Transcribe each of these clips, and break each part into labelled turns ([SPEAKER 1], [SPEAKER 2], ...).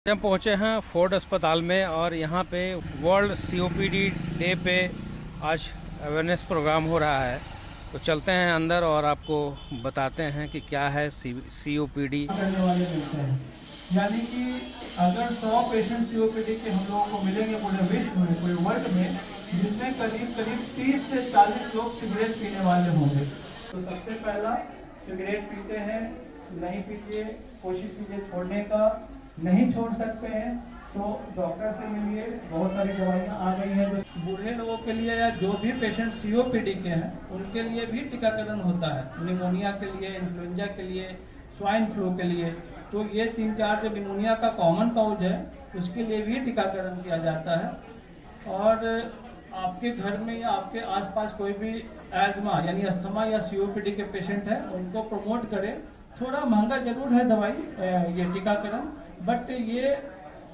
[SPEAKER 1] हम पहुंचे हैं फोर्ड अस्पताल में और यहाँ पे वर्ल्ड सीओपीडी डे पे आज अवेयरनेस प्रोग्राम हो रहा है। तो चलते हैं अंदर और आपको बताते हैं कि क्या है सीओपीडी।
[SPEAKER 2] करने वाले मिलते हैं, यानी कि अगर 100 पेशेंट सीओपीडी के हम लोगों को मिलेंगे पूरे विश्व में, पूरे वर्ल्ड में, जिसमें करीब करीब 30 से 40 लोग सिगरेट पीने वाले होंगे। तो सबसे पहला, सिगरेट पीते हैं नहीं पीजिए, कोशिश कीजिए छोड़ने का। नहीं छोड़ सकते हैं तो डॉक्टर से मिलिए, बहुत सारी दवाइयाँ आ गई हैं। जो बूढ़े लोगों के लिए या जो भी पेशेंट सीओपीडी के हैं उनके लिए भी टीकाकरण होता है, निमोनिया के लिए, इन्फ्लुएंजा के लिए, स्वाइन फ्लू के लिए। तो ये 3-4 जो निमोनिया का कॉमन काउज है उसके लिए भी टीकाकरण किया जाता है। और आपके घर में या आपके आसपास कोई भी एजमा यानी अस्थमा या सीओपीडी के पेशेंट है उनको प्रमोट करें। थोड़ा महंगा जरूर है दवाई ये टीकाकरण, बट ये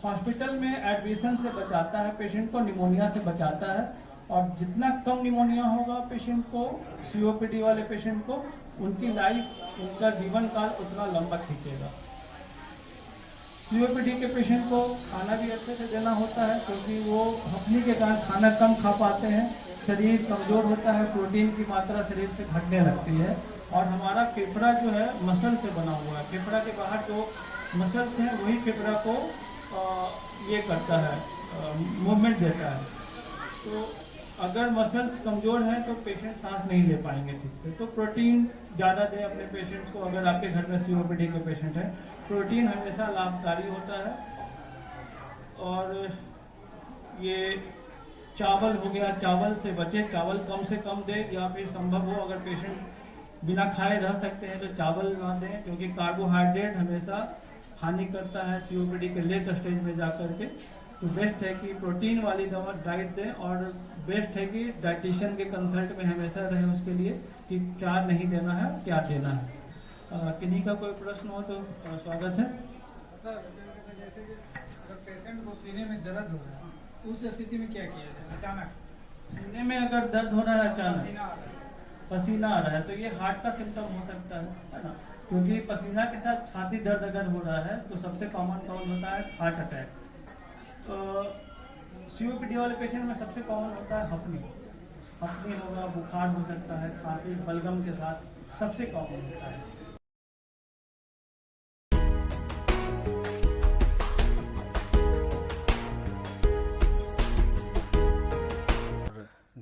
[SPEAKER 2] हॉस्पिटल में एडमिशन से बचाता है, पेशेंट को निमोनिया से बचाता है। और जितना कम निमोनिया होगा पेशेंट को, सीओपीडी वाले पेशेंट को, उनकी लाइफ, उनका जीवन काल उतना लंबा खींचेगा। सीओपीडी के पेशेंट को खाना भी अच्छे से देना होता है, क्योंकि वो हफ्नी के कारण खाना कम खा पाते हैं, शरीर कमजोर होता है, प्रोटीन की मात्रा शरीर से घटने लगती है। और हमारा फेफड़ा जो है मसल से बना हुआ है, फेफड़ा के बाहर जो मसल्स हैं वही फेफड़ा को ये करता है, मूवमेंट देता है। तो अगर मसल्स कमजोर हैं तो पेशेंट सांस नहीं ले पाएंगे ठीक से। तो प्रोटीन ज़्यादा दें अपने पेशेंट्स को। अगर आपके घर में सीओपीडी के पेशेंट हैं, प्रोटीन हमेशा लाभकारी होता है। और ये चावल हो गया, चावल से बचे, चावल कम से कम दें, या फिर संभव हो अगर पेशेंट बिना खाए रह सकते हैं तो चावल ना दें, क्योंकि कार्बोहाइड्रेट हमेशा हानि करता है सीओपीडी के लेट स्टेज में जाकर के। तो बेस्ट है कि प्रोटीन वाली दवा डाइट दें, और बेस्ट है कि डाइटिशियन के कंसल्ट में हमेशा रहे उसके लिए कि क्या नहीं देना है, क्या देना है। किन्हीं का कोई प्रश्न हो तो स्वागत है।
[SPEAKER 3] सर, जैसे कि अगर पेशेंट को सीने में दर्द हो रहा है उस स्थिति में क्या किया जाए? अचानक
[SPEAKER 2] सीने में अगर दर्द हो रहा है, अचानक
[SPEAKER 3] पसीना आ रहा है,
[SPEAKER 2] पसीना आ रहा है, तो ये हार्ट का सिम्टम हो सकता है ना। क्योंकि पसीना के साथ छाती दर्द अगर हो रहा है तो सबसे कॉमन कॉज होता है हार्ट अटैक। तो सीओपीडी वाले पेशेंट में सबसे कॉमन होता है हफ्नी होगा, बुखार हो सकता है, खांसी बलगम के साथ सबसे कॉमन होता है।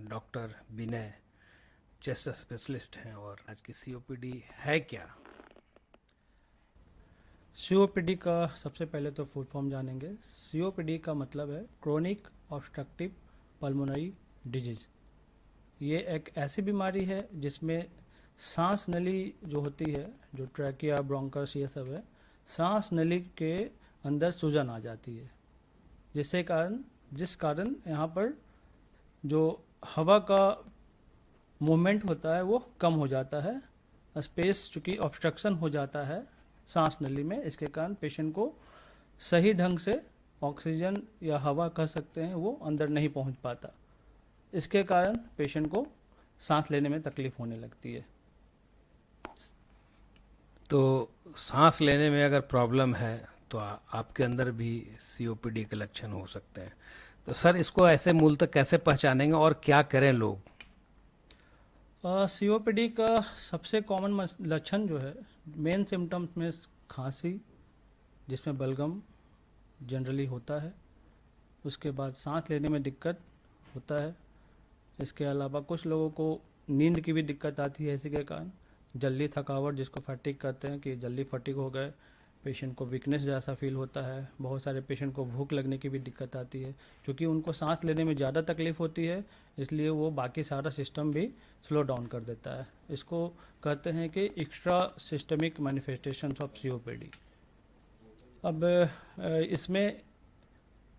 [SPEAKER 1] डॉक्टर विनय चेस्ट स्पेशलिस्ट हैं। और आज की सीओपीडी है क्या?
[SPEAKER 4] सीओपीडी का सबसे पहले तो फुल फॉर्म जानेंगे। सीओपीडी का मतलब है क्रोनिक ऑब्स्ट्रक्टिव पल्मोनरी डिजीज। ये एक ऐसी बीमारी है जिसमें सांस नली जो होती है, जो ट्रैकिया, ब्रोंकस, ये सब है, सांस नली के अंदर सूजन आ जाती है, जिस कारण यहाँ पर जो हवा का मूवमेंट होता है वो कम हो जाता है। स्पेस चूँकि ऑब्स्ट्रक्शन हो जाता है सांस नली में, इसके कारण पेशेंट को सही ढंग से ऑक्सीजन या हवा कह सकते हैं वो अंदर नहीं पहुंच पाता। इसके कारण पेशेंट को सांस लेने में तकलीफ होने लगती है।
[SPEAKER 1] तो सांस लेने में अगर प्रॉब्लम है तो आपके अंदर भी सीओपीडी के लक्षण हो सकते हैं। तो सर, इसको ऐसे मूलतः कैसे पहचानेंगे और क्या करें लोग?
[SPEAKER 4] सीओपीडी का सबसे कॉमन लक्षण जो है, मेन सिम्टम्स में खांसी जिसमें बलगम जनरली होता है, उसके बाद सांस लेने में दिक्कत होता है। इसके अलावा कुछ लोगों को नींद की भी दिक्कत आती है, इसी के कारण जल्दी थकावट, जिसको फटीग कहते हैं कि जल्दी फटीग हो गए, पेशेंट को वीकनेस जैसा फील होता है। बहुत सारे पेशेंट को भूख लगने की भी दिक्कत आती है, क्योंकि उनको सांस लेने में ज़्यादा तकलीफ होती है, इसलिए वो बाकी सारा सिस्टम भी स्लो डाउन कर देता है। इसको कहते हैं कि extra systemic manifestations of COPD. अब इसमें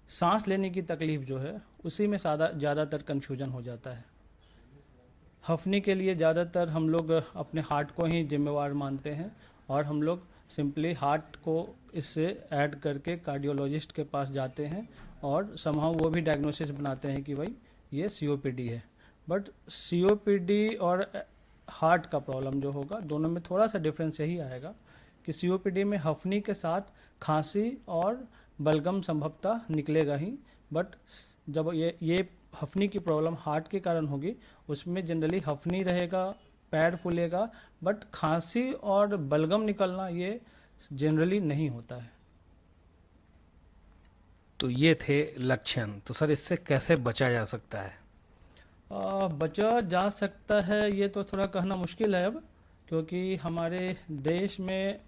[SPEAKER 4] सांस लेने की तकलीफ जो है उसी में ज़्यादातर कन्फ्यूजन हो जाता है। हफ्नी के लिए ज़्यादातर हम लोग अपने हार्ट को ही जिम्मेवार मानते हैं, और हम लोग सिंपली हार्ट को इससे ऐड करके कार्डियोलॉजिस्ट के पास जाते हैं, और समहाउ वो भी डायग्नोसिस बनाते हैं कि भाई ये सीओपीडी है। बट सीओपीडी और हार्ट का प्रॉब्लम जो होगा, दोनों में थोड़ा सा डिफरेंस यही आएगा कि सीओपीडी में हफ्नी के साथ खांसी और बलगम संभवतः निकलेगा ही, बट जब ये हफनी की प्रॉब्लम हार्ट के कारण होगी, उसमें जनरली हफनी रहेगा, पैर फूलेगा, बट खांसी और बलगम निकलना ये जनरली नहीं होता है।
[SPEAKER 1] तो ये थे लक्षण। तो सर इससे कैसे बचा जा सकता है?
[SPEAKER 4] बचा जा सकता है ये तो थोड़ा कहना मुश्किल है अब, क्योंकि हमारे देश में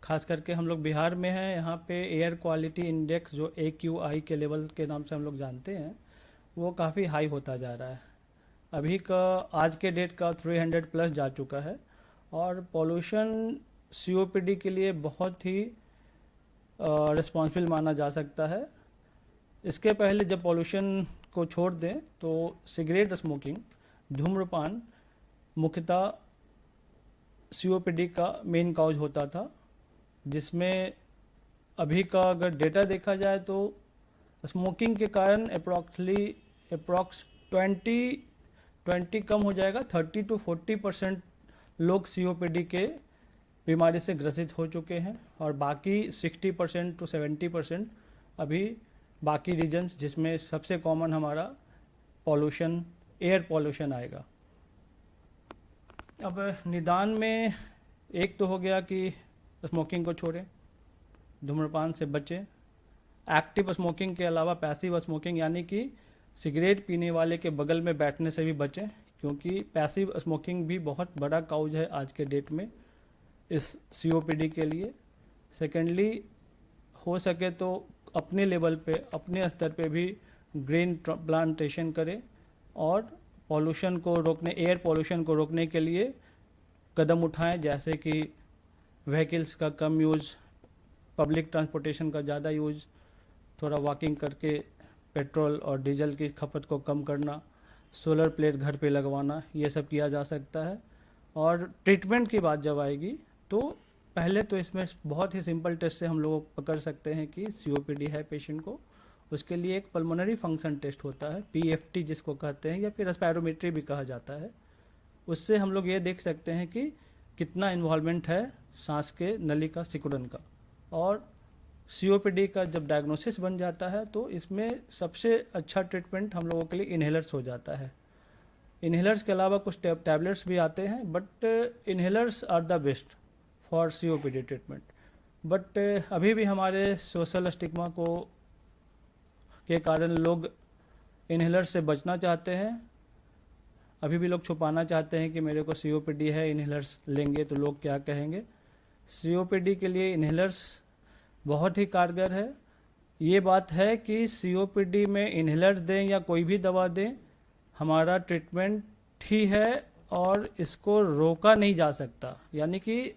[SPEAKER 4] खास करके हम लोग बिहार में हैं, यहाँ पे एयर क्वालिटी इंडेक्स जो AQI के लेवल के नाम से हम लोग जानते हैं, वो काफ़ी हाई होता जा रहा है। अभी का आज के डेट का 300 प्लस जा चुका है, और पॉल्यूशन COPD के लिए बहुत ही रिस्पॉन्सिबल माना जा सकता है। इसके पहले जब पॉल्यूशन को छोड़ दें तो सिगरेट स्मोकिंग, धूम्रपान मुख्यतः COPD का मेन काउज होता था, जिसमें अभी का अगर डेटा देखा जाए तो स्मोकिंग के कारण अप्रॉक्स 20 कम हो जाएगा, 30 to 40% लोग COPD के बीमारी से ग्रसित हो चुके हैं, और बाकी 60% to 70% अभी बाकी रीजन्स, जिसमें सबसे कॉमन हमारा पॉल्यूशन, एयर पॉल्यूशन आएगा। अब निदान में एक तो हो गया कि स्मोकिंग को छोड़ें, धूम्रपान से बचें, एक्टिव स्मोकिंग के अलावा पैसिव स्मोकिंग यानी कि सिगरेट पीने वाले के बगल में बैठने से भी बचें, क्योंकि पैसिव स्मोकिंग भी बहुत बड़ा काउज है आज के डेट में इस COPD के लिए। सेकेंडली, हो सके तो अपने लेवल पे, अपने स्तर पे भी ग्रीन प्लांटेशन करें, और पॉल्यूशन को रोकने, एयर पॉल्यूशन को रोकने के लिए कदम उठाएं, जैसे कि व्हीकल्स का कम यूज़, पब्लिक ट्रांसपोर्टेशन का ज़्यादा यूज़, थोड़ा वॉकिंग करके पेट्रोल और डीजल की खपत को कम करना, सोलर प्लेट घर पे लगवाना, ये सब किया जा सकता है। और ट्रीटमेंट की बात जब आएगी तो पहले तो इसमें बहुत ही सिंपल टेस्ट से हम लोग पकड़ सकते हैं कि COPD है पेशेंट को। उसके लिए एक पल्मोनरी फंक्शन टेस्ट होता है, PFT जिसको कहते हैं, या फिर रेस्पिरोमेट्री भी कहा जाता है। उससे हम लोग ये देख सकते हैं कि कितना इन्वॉल्वमेंट है सांस के नली का, सिकुड़न का। और COPD का जब डायग्नोसिस बन जाता है तो इसमें सबसे अच्छा ट्रीटमेंट हम लोगों के लिए इन्हेलर्स हो जाता है। इन्हेलर्स के अलावा कुछ टैबलेट्स भी आते हैं, but inhalers are the best for COPD treatment. But अभी भी हमारे सोशल स्टिग्मा को के कारण लोग इन्हेलर से बचना चाहते हैं। अभी भी लोग छुपाना चाहते हैं कि मेरे को COPD है, इन्हेलर्स लेंगे तो लोग क्या कहेंगे। COPD के लिए इन्हेलर्स बहुत ही कारगर है। ये बात है कि COPD में इन्हेलर दें या कोई भी दवा दें, हमारा ट्रीटमेंट ही है और इसको रोका नहीं जा सकता। यानी कि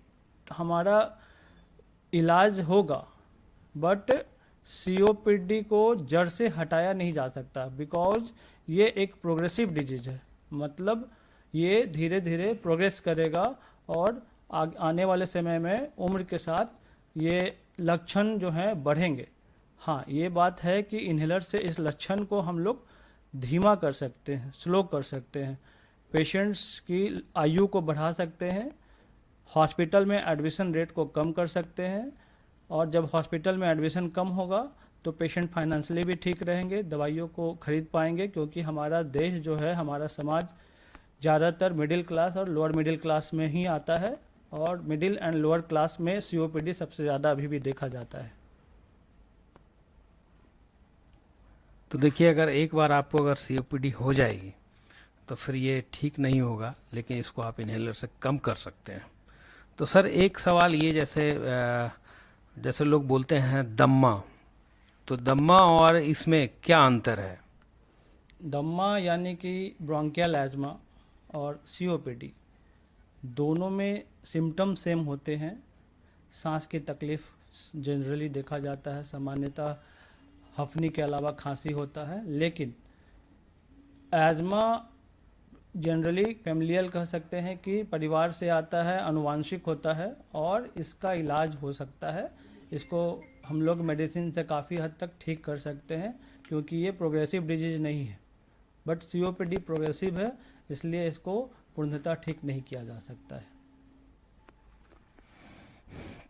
[SPEAKER 4] हमारा इलाज होगा, बट COPD को जड़ से हटाया नहीं जा सकता, बिकॉज ये एक प्रोग्रेसिव डिजीज है। मतलब ये धीरे धीरे प्रोग्रेस करेगा और आने वाले समय में उम्र के साथ ये लक्षण जो हैं बढ़ेंगे। हाँ, ये बात है कि इन्हेलर से इस लक्षण को हम लोग धीमा कर सकते हैं, स्लो कर सकते हैं, पेशेंट्स की आयु को बढ़ा सकते हैं, हॉस्पिटल में एडमिशन रेट को कम कर सकते हैं। और जब हॉस्पिटल में एडमिशन कम होगा तो पेशेंट फाइनेंशियली भी ठीक रहेंगे, दवाइयों को खरीद पाएंगे, क्योंकि हमारा देश जो है, हमारा समाज ज़्यादातर मिडिल क्लास और लोअर मिडिल क्लास में ही आता है, और मिडिल एंड लोअर क्लास में COPD सबसे ज़्यादा अभी भी देखा जाता है।
[SPEAKER 1] तो देखिए, अगर एक बार आपको अगर COPD हो जाएगी तो फिर ये ठीक नहीं होगा, लेकिन इसको आप इन्हेलर से कम कर सकते हैं। तो सर एक सवाल ये, जैसे लोग बोलते हैं दम्मा, तो दम्मा और इसमें क्या अंतर है?
[SPEAKER 4] दम्मा यानी कि ब्रोंकियल एजमा और COPD दोनों में सिम्टम सेम होते हैं। सांस की तकलीफ जनरली देखा जाता है, सामान्यतः हफनी के अलावा खांसी होता है। लेकिन एजमा जनरली फैमिलियल कह सकते हैं कि परिवार से आता है, अनुवांशिक होता है, और इसका इलाज हो सकता है। इसको हम लोग मेडिसिन से काफ़ी हद तक ठीक कर सकते हैं, क्योंकि ये प्रोग्रेसिव डिजीज नहीं है। बट COPD प्रोग्रेसिव है, इसलिए इसको पूर्णतः ठीक नहीं किया जा सकता है।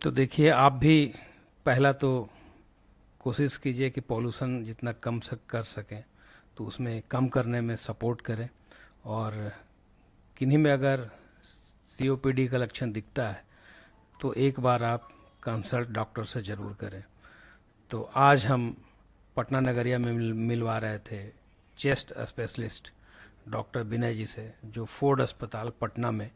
[SPEAKER 1] तो देखिए, आप भी पहला तो कोशिश कीजिए कि पॉल्यूशन जितना कम कर सकें तो उसमें कम करने में सपोर्ट करें। और किन्हीं में अगर COPD का लक्षण दिखता है तो एक बार आप कंसल्ट डॉक्टर से ज़रूर करें। तो आज हम पटना नगरिया में मिलवा रहे थे चेस्ट स्पेशलिस्ट डॉक्टर विनय जी से, जो फोर्ड अस्पताल पटना में